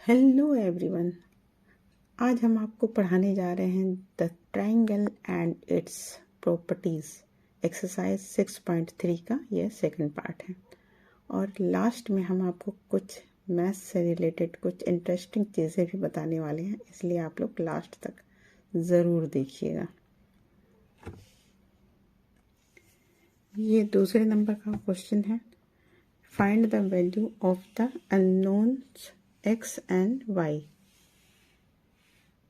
Hello everyone. आज हम आपको पढ़ाने जा रहे हैं the triangle and it's properties exercise 6.3 का यह सेकंड पार्ट है। और लास्ट में हम आपको कुछ मैथ्स से रिलेटेड कुछ इंटरेस्टिंग चीज़ें भी बताने वाले हैं, इसलिए आप लोग लास्ट तक ज़रूर देखिएगा। ये दूसरे नंबर का क्वेश्चन है। Find the value of the unknowns x and y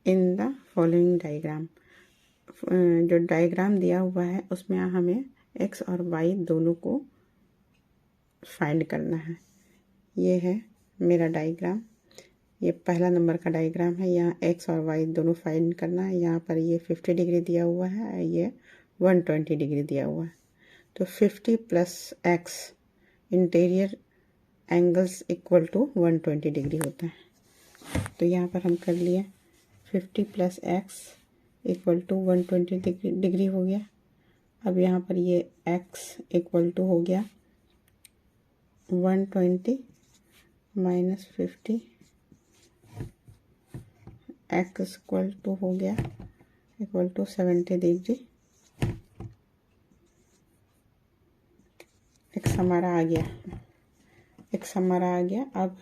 in the following diagram. जो डायग्राम दिया हुआ है उसमें हमें x और y दोनों को फाइंड करना है। ये है मेरा डायग्राम, ये पहला नंबर का डायग्राम है। यहाँ x और y दोनों फाइंड करना है। यहाँ पर ये 50 डिग्री दिया हुआ है, ये 120 डिग्री दिया हुआ है। तो 50 plus x interior angles equal to 120 degree होता है। तो यहाँ पर हम कर लिए 50 plus x equal to 120 degree हो गया। अब यहाँ पर ये x इक्वल टू हो गया 120 माइनस 50, x इक्वल टू हो गया इक्वल टू 70 डिग्री। x हमारा आ गया, x हमारा आ गया। अब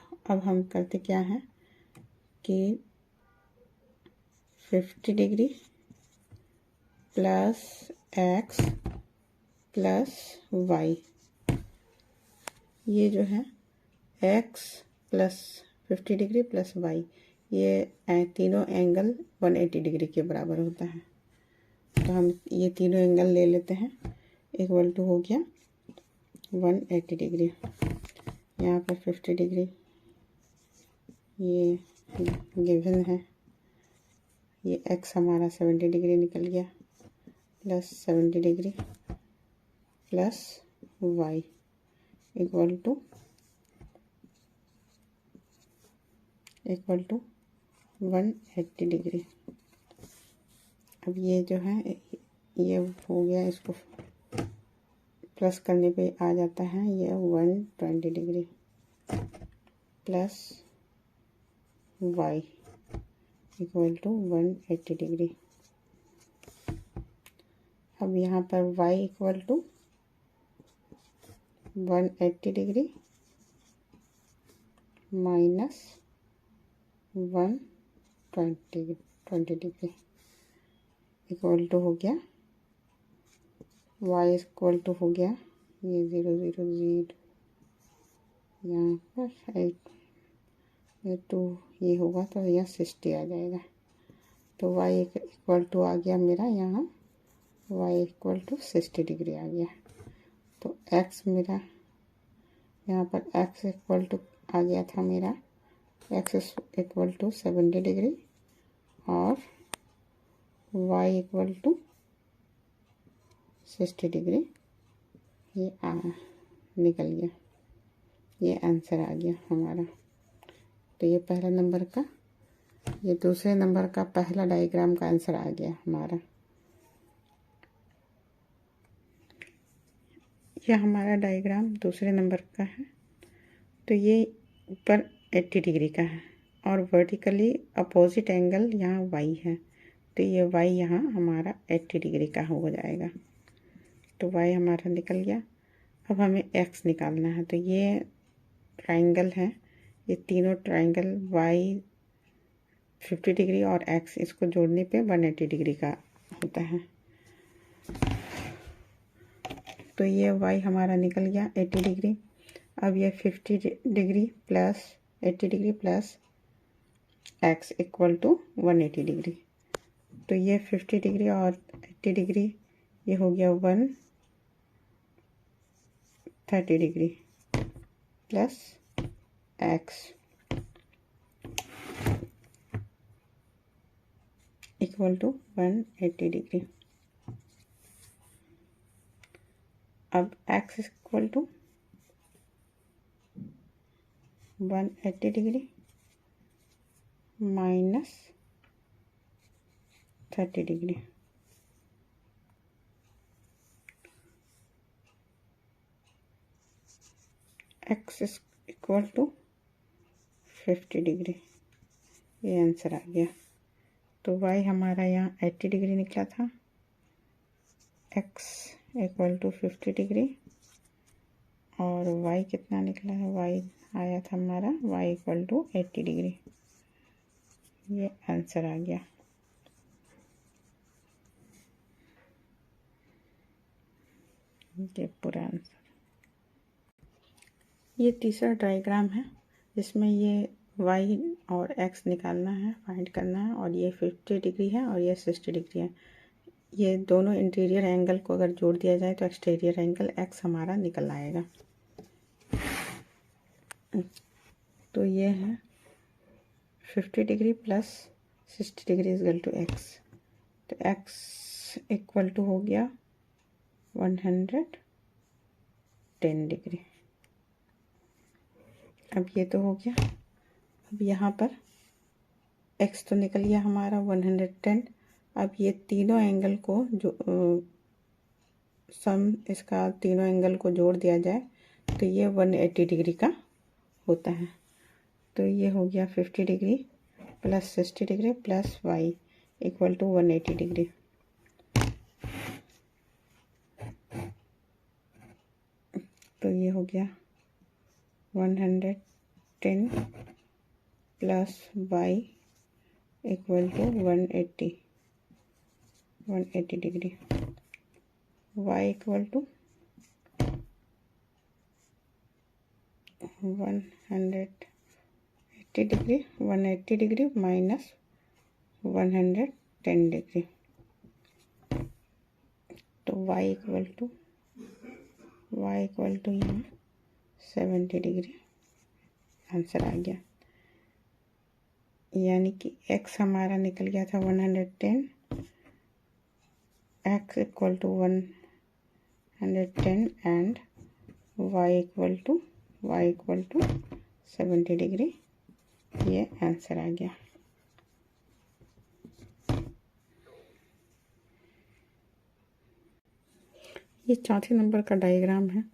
हम करते क्या है कि 50 degree plus x plus y, ये जो है x plus 50 degree plus y, ये तीनों एंगल 180 डिग्री के बराबर होता है। तो हम ये तीनों एंगल ले लेते हैं, इक्वल टू हो गया 180 डिग्री। यहाँ पर 50 डिग्री ये गिवन है, ये x हमारा 70 डिग्री निकल गया plus 70 degree plus y equal to 180 degree. अब ये जो है ये हो गया, इसको प्लस करने पे आ जाता है ये 120 degree plus y equal to 180 degree. अब यहाँ पर y equal to 180 degree minus 120 degree equal to हो गया y इक्वल टू हो गया ये 0 0 0, यहाँ पर 8 ये 2 ये होगा तो यहाँ 60 आ जाएगा। तो y इक्वल टू आ गया मेरा, यहाँ y इक्वल टू 60 डिग्री आ गया। तो x मेरा यहाँ पर x इक्वल टू आ गया था मेरा x इक्वल टू 70 डिग्री और y इक्वल टू 60 डिग्री, ये निकल गया, ये आंसर आ गया हमारा। तो ये पहला नंबर का, ये दूसरे नंबर का पहला डायग्राम का आंसर आ गया हमारा। यह हमारा डायग्राम दूसरे नंबर का है। तो ये ऊपर 80 डिग्री का है और वर्टिकली अपोजिट एंगल यहाँ y है, तो ये y यहाँ हमारा 80 डिग्री का हो जाएगा। तो y हमारा निकल गया। अब हमें x निकालना है। तो ये ट्रायंगल है, ये तीनों ट्रायंगल y 50 डिग्री और x इसको जोड़ने पे 180 डिग्री का होता है। तो ये y हमारा निकल गया 80 डिग्री। अब ये 50 degree plus 80 degree plus x equal to 180 degree. तो ये 50 डिग्री और 80 डिग्री ये हो गया 130 degree plus x equal to 180 degree. अब x equal to 180 degree minus 30 degree, x equal to 50 degree ये आंसर आ गया। तो y हमारा यहाँ 80 डिग्री निकला था, x इक्वल टू 50 डिग्री, और y कितना निकला है, y आया था हमारा y इक्वल टू 80 डिग्री। ये आंसर आ गया। ये पूरा आंसर। ये तीसरा डायग्राम है जिसमें ये y और x निकालना है, फाइंड करना है, और ये 50 डिग्री है और ये 60 डिग्री है। ये दोनों इंटीरियर एंगल को अगर जोड़ दिया जाए तो एक्सटीरियर एंगल x हमारा निकल आएगा। तो ये है 50 degree plus 60 degree equal to x। तो x इक्वल टू हो गया 110 डिग्री। अब ये तो हो गया। अब यहाँ पर x तो निकल गया हमारा 110। अब ये तीनों एंगल को जो सम इसका तीनों एंगल को जोड़ दिया जाए तो ये 180 डिग्री का होता है। तो ये हो गया 50 degree plus 60 degree plus y equal to 180 degree. तो ये हो गया 110 plus y equal to 180 degree. y equal to 180 degree, 180 degree minus 110 degree. तो y इक्वल टू यहाँ 70 डिग्री आंसर आ गया। यानी कि x हमारा निकल गया था 110, x equal to 110 and y equal to 70 degree. ये आंसर आ गया। ये चौथे नंबर का डायग्राम है।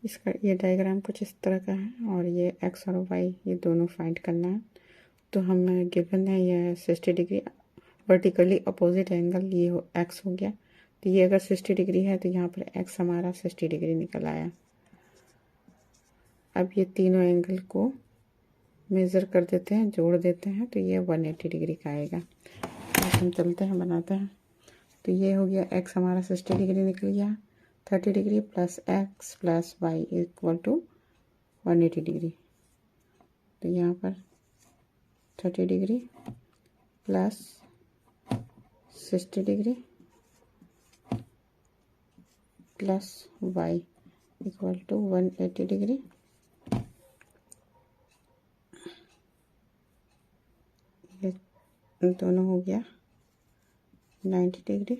इसका ये डायग्राम कुछ इस तरह का है और ये x और y ये दोनों फाइंड करना है। तो हमें गिवन है ये 60 डिग्री वर्टिकली अपोजिट एंगल, ये x हो गया। तो ये अगर 60 डिग्री है तो यहाँ पर x हमारा 60 डिग्री निकल आया। अब ये तीनों एंगल को मेज़र कर देते हैं, जोड़ देते हैं, तो ये 180 डिग्री का आएगा। अब हम चलते हैं, बनाते हैं। तो ये हो गया x हमारा 60 डिग्री निकल गया, 30 degree plus x plus y equal to 180 degree. तो यहाँ पर 30 degree plus 60 degree plus y equal to 180 degree. ये दोनों हो गया 90 degree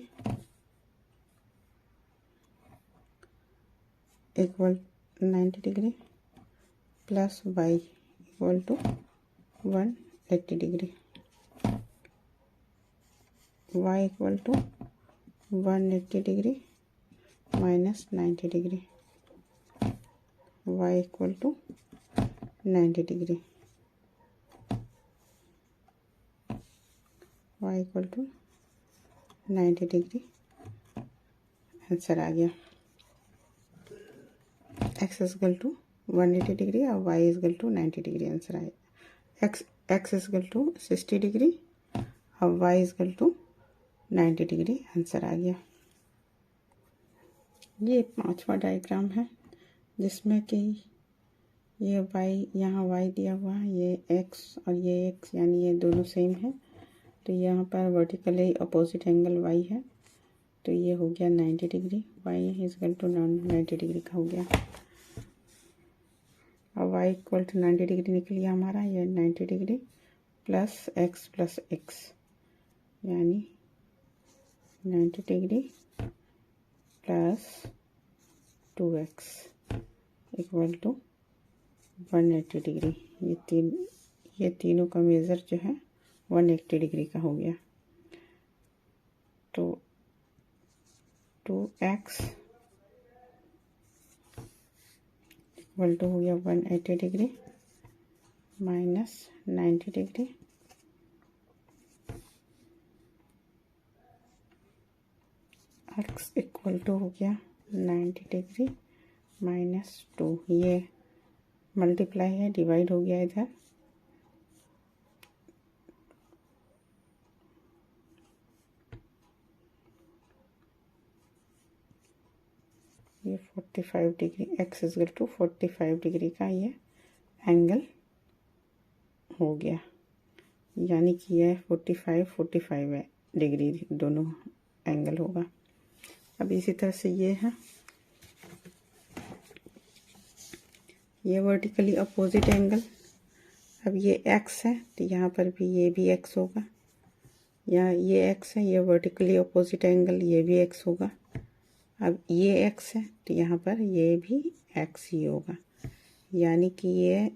equal 90 degree plus y equal to 180 degree. y equal to 180 degree minus 90 degree, y equal to 90 degree, y equal to 90 degree answer आ गया। x equal to 180 degree और y equal to 90 degree answer आया। x equal to 60 degree और y equal to 90 degree answer आ गया। ये पांचवा diagram है जिसमें कि ये y, यहाँ y दिया हुआ है, ये x और ये x, यानी ये दोनों सेम है। तो यहाँ पर वर्टिकली अपोजिट एंगल y है, तो ये हो गया 90 degree, y equal to 90 degree का हो गया। अब y इक्वल टू 90 डिग्री निकल गया हमारा, ये 90 डिग्री प्लस x यानी 90 degree plus 2x equal to 180 degree. ये तीनों का मेज़र जो है 180 डिग्री का हो गया। तो 2x इक्वल टू हो गया 180 degree minus 90 degree x equal to हो गया 90 डिग्री -2। ये मल्टीप्लाई है, डिवाइड हो गया इधर। ये 45 degree, x equal to 45 degree का ये एंगल हो गया, यानी कि यह 45 है डिग्री दोनों एंगल होगा। अब इसी तरह से ये है, ये वर्टिकली अपोजिट एंगल। अब ये x है तो यहाँ पर भी ये भी x होगा, यहाँ ये x है, ये वर्टिकली अपोजिट एंगल, ये भी x होगा। अब ये x है तो यहाँ पर ये भी x ही होगा, यानी कि ये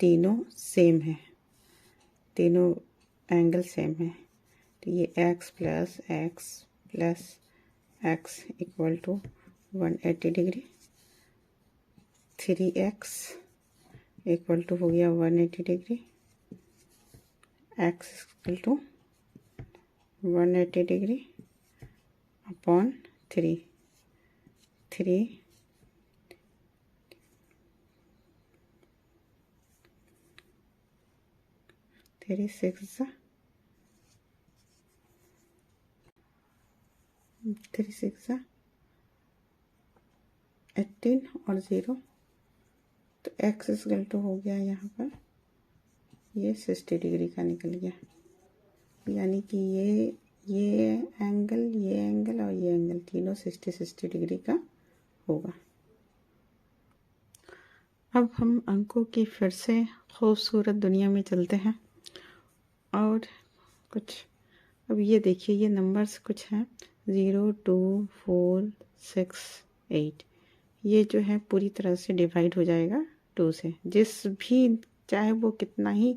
तीनों सेम है, तीनों एंगल सेम है। तो ये x plus x equal to 180 degree, 3x equal to हो गया 180 degree, x equal to 180 degree upon 3 6 18 और 0, तो x इक्वल टू हो गया यहाँ पर ये 60 डिग्री का निकल गया, यानी कि ये एंगल और ये एंगल तीनों 60 डिग्री का होगा। अब हम अंकों की फिर से खूबसूरत दुनिया में चलते हैं और कुछ, अब ये देखिए ये नंबर्स कुछ हैं 0 2 4 6 8, ये जो है पूरी तरह से डिवाइड हो जाएगा 2 से। जिस भी, चाहे वो कितना ही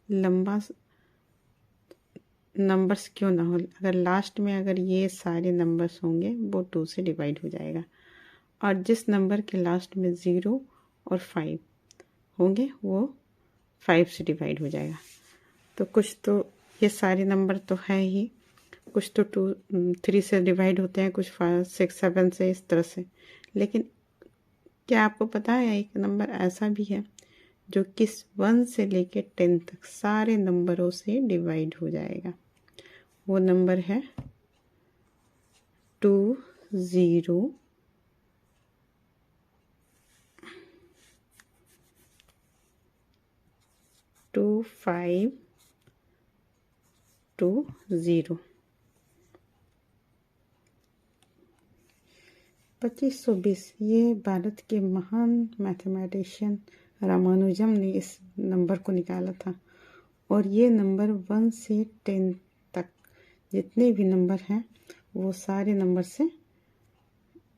लंबा नंबर्स क्यों ना हो, अगर लास्ट में अगर ये सारे नंबर्स होंगे वो 2 से डिवाइड हो जाएगा। और जिस नंबर के लास्ट में 0 और 5 होंगे वो 5 से डिवाइड हो जाएगा। तो कुछ तो ये सारे नंबर तो है ही, कुछ तो 2 3 से डिवाइड होते हैं, कुछ 5 6 7 से, इस तरह से। लेकिन क्या आपको पता है एक नंबर ऐसा भी है जो कि 1 से लेके 10 तक सारे नंबरों से डिवाइड हो जाएगा? वो नंबर है 2 0 2 5 2 0। 2520, ये भारत के महान मैथमेटिशियन रामानुजम ने इस नंबर को निकाला था। और ये नंबर 1 से 10 तक जितने भी नंबर हैं वो सारे नंबर से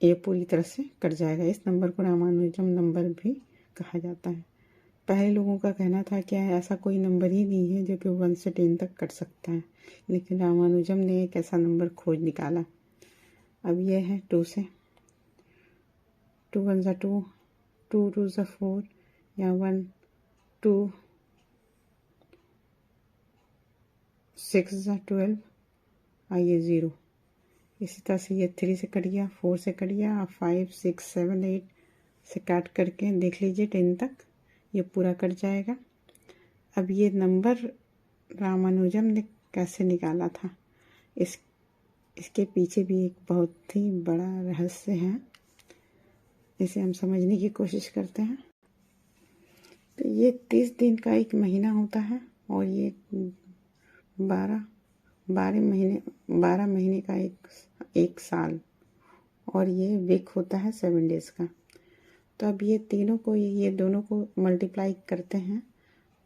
ये पूरी तरह से कट जाएगा। इस नंबर को रामानुजम नंबर भी कहा जाता है। पहले लोगों का कहना था कि ऐसा कोई नंबर ही नहीं है जो कि 1 से 10 तक कट सकता है, लेकिन रामानुजम ने एक ऐसा नंबर खोज निकाला। अब ये है 2 से, 2 1 2, 2 2 4, या 1 2 6 12, आइए 0। इसी तरह से ये 3 से कट गया, 4 से कट गया, 5 6 7 8 से काट करके देख लीजिए 10 तक ये पूरा कट जाएगा। अब ये नंबर रामानुजम ने कैसे निकाला था, इसके पीछे भी एक बहुत ही बड़ा रहस्य है, इसे हम समझने की कोशिश करते हैं। तो ये 30 दिन का एक महीना होता है और ये 12 महीने का एक साल, और ये वीक होता है 7 डेज का। तो अब ये तीनों को, ये दोनों को मल्टीप्लाई करते हैं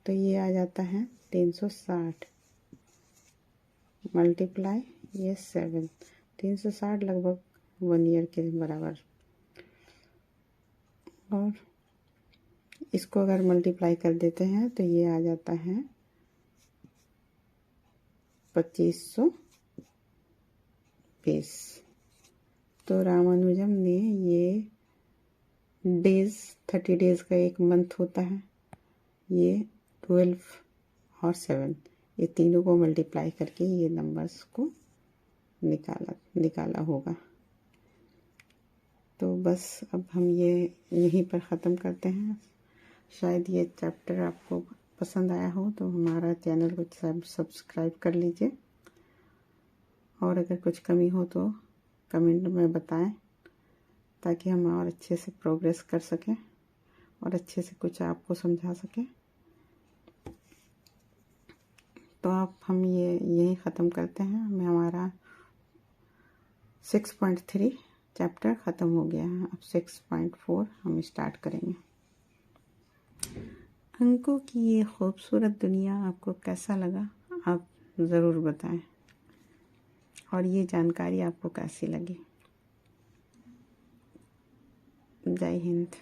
तो ये आ जाता है 360 मल्टीप्लाई ये 7, 360 लगभग 1 ईयर के बराबर। और इसको अगर मल्टीप्लाई कर देते हैं तो ये आ जाता है 2520। तो रामानुजम ने ये डेज, 30 डेज का एक मंथ होता है, ये 12 और 7, ये तीनों को मल्टीप्लाई करके ये नंबर्स को निकाला होगा। तो बस अब हम ये यहीं पर ख़त्म करते हैं। शायद ये चैप्टर आपको पसंद आया हो तो हमारा चैनल को सब्सक्राइब कर लीजिए, और अगर कुछ कमी हो तो कमेंट में बताएं, ताकि हम और अच्छे से प्रोग्रेस कर सकें और अच्छे से कुछ आपको समझा सकें। तो अब हम ये यही ख़त्म करते हैं। हमें हमारा 6.3 चैप्टर ख़त्म हो गया है। अब 6.4 हम स्टार्ट करेंगे। अंकों की ये खूबसूरत दुनिया आपको कैसा लगा, आप ज़रूर बताएं, और ये जानकारी आपको कैसी लगी। जय हिंद।